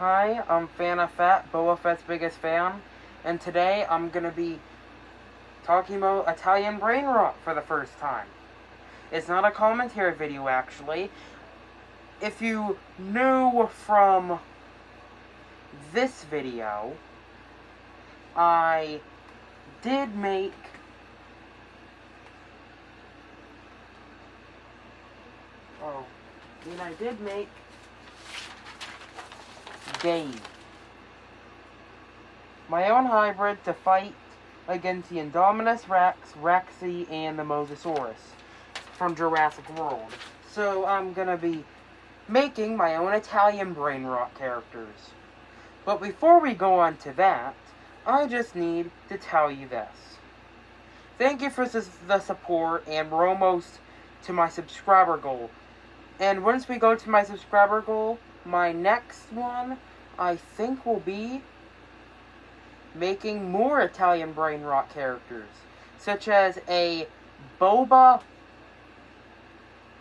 Hi, I'm Fanafett, Boba Fett's biggest fan, and today I'm going to be talking about Italian brain rot for the first time. It's not a commentary video, actually. If you knew from this video, I did make Dave, my own hybrid to fight against the Indominus Rex, Rexy, and the Mosasaurus from Jurassic World. So I'm gonna be making my own Italian brain rot characters. But before we go on to that, I just need to tell you this. Thank you for the support, and we're almost to my subscriber goal. And once we go to my subscriber goal, my next one, I think, will be making more Italian brain rot characters, such as a boba,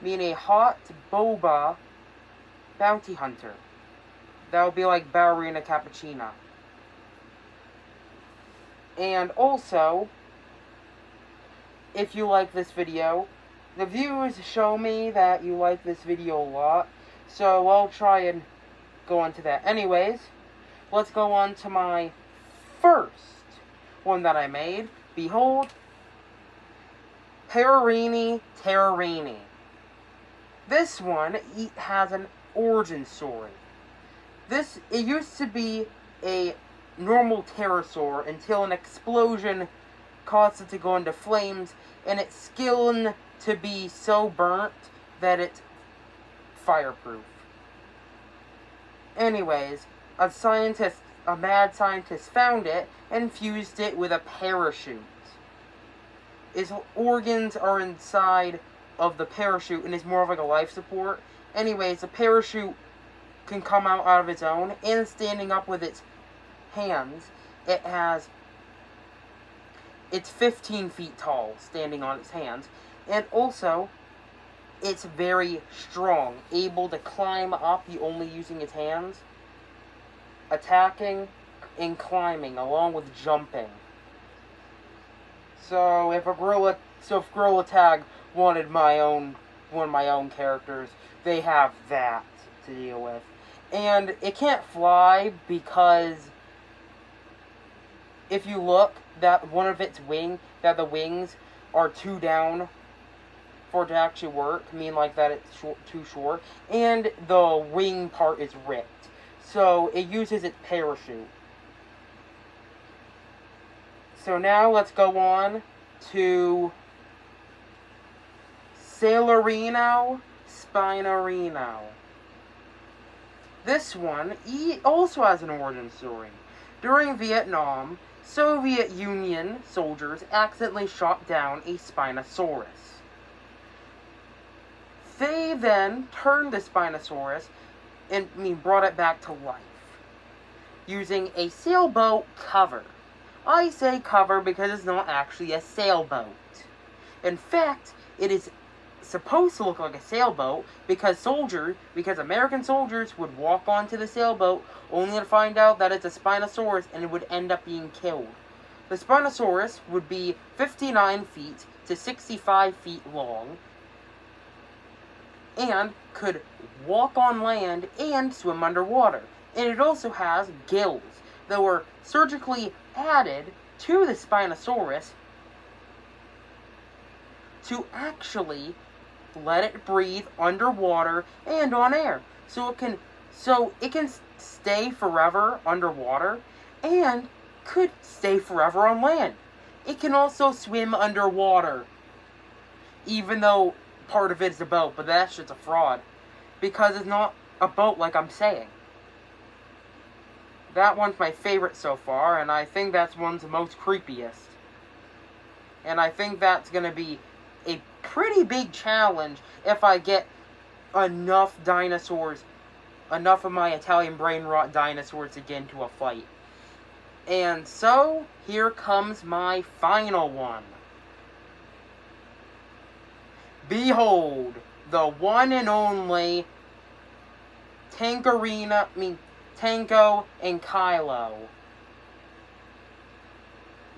a hot boba bounty hunter. That would be like Ballerina Cappuccina. And also, if you like this video, the views show me that you like this video a lot, so I'll try and go on to that. Anyways, let's go on to my first one that I made. Behold, Terrorini. This one has an origin story. It used to be a normal pterosaur until an explosion caused it to go into flames, and its skin to be so burnt that it's fireproof. Anyways, a mad scientist found it and fused it with a parachute. Its organs are inside of the parachute and is more of like a life support. Anyways, the parachute can come out of its own, and standing up with its hands, it's 15 feet tall, standing on its hands, and also, it's very strong, able to climb up, only using its hands, attacking and climbing, along with jumping. So if Gorilla Tag wanted one of my own characters, they have that to deal with. And it can't fly because if you look, that the wings are too down for it to actually work, that it's too short, and the wing part is ripped. So it uses its parachute. So now let's go on to Sailorino Spinarino. This one also has an origin story. During Vietnam, Soviet Union soldiers accidentally shot down a Spinosaurus. They then turned the Spinosaurus and brought it back to life using a sailboat cover. I say cover because it's not actually a sailboat. In fact, it is supposed to look like a sailboat because American soldiers would walk onto the sailboat only to find out that it's a Spinosaurus and it would end up being killed. The Spinosaurus would be 59 feet to 65 feet long and could walk on land and swim underwater. And it also has gills that were surgically added to the Spinosaurus to actually let it breathe underwater and on air. So it can stay forever underwater and could stay forever on land. It can also swim underwater, even though part of it is a boat, but that's just a fraud, because it's not a boat like I'm saying. That one's my favorite so far, and I think that's one's the most creepiest. And I think that's going to be a pretty big challenge if I get enough of my Italian brain rot dinosaurs to get into a fight. And so, here comes my final one. Behold, the one and only Tango and Kylo.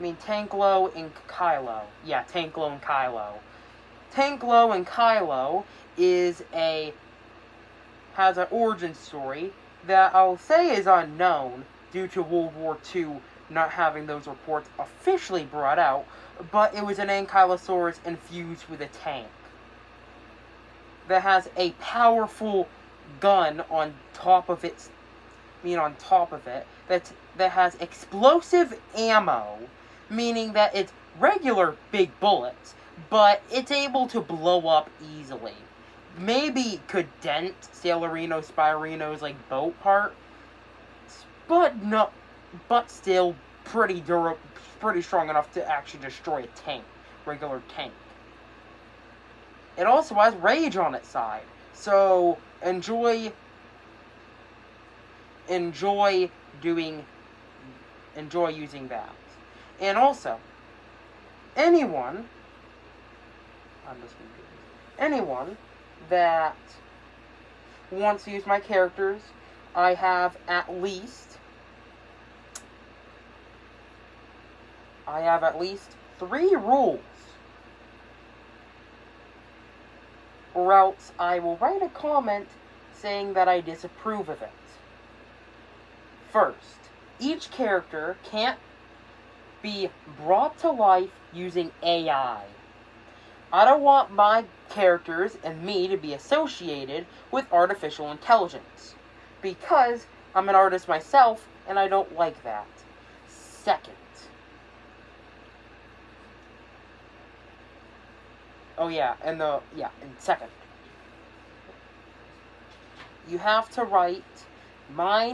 Tanklo and Kylo. Yeah, Tanklo and Kylo. Tanklo and Kylo has an origin story that I'll say is unknown due to World War II not having those reports officially brought out, but it was an Ankylosaurus infused with a tank that has a powerful gun on top of it that has explosive ammo, meaning that it's regular big bullets, but it's able to blow up easily. Maybe could dent Sailorino Spirino's boat part, but still pretty strong enough to actually destroy a regular tank. It also has rage on its side, so enjoy using that. And also, anyone that wants to use my characters, I have at least 3 rules, or else I will write a comment saying that I disapprove of it. First, each character can't be brought to life using AI. I don't want my characters and me to be associated with artificial intelligence, because I'm an artist myself and I don't like that. Second, second, you have to write my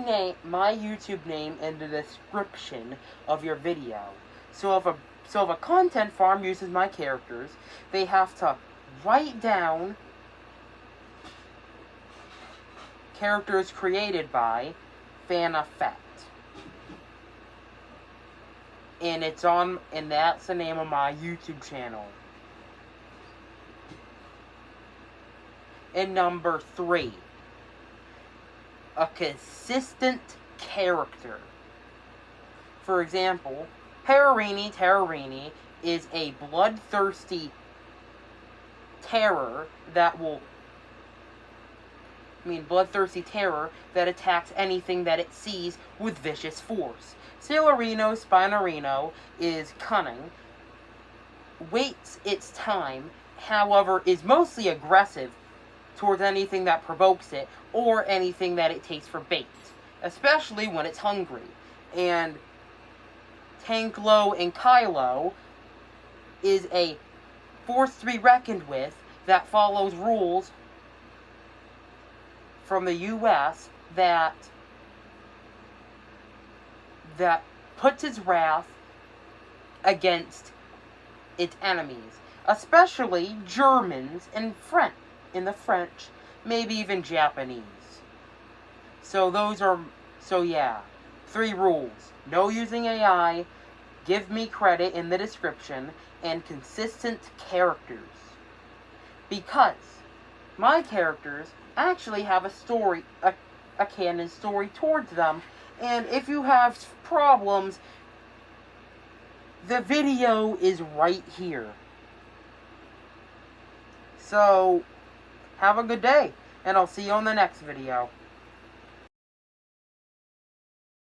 YouTube name in the description of your video. So if a content farm uses my characters, they have to write down characters created by Fanafett. And that's the name of my YouTube channel. And number 3, a consistent character. For example, Terrorini is a bloodthirsty terror that attacks anything that it sees with vicious force. Sailorino Spinarino is cunning, waits its time, however is mostly aggressive towards anything that provokes it or anything that it takes for bait, especially when it's hungry. And Tanklo and Kylo is a force to be reckoned with that follows rules from the U.S. that puts its wrath against its enemies, especially Germans and in the French, maybe even Japanese. So 3 rules. No using AI, give me credit in the description, and consistent characters. Because my characters actually have a story, a canon story towards them, and if you have problems, the video is right here. So, have a good day, and I'll see you on the next video.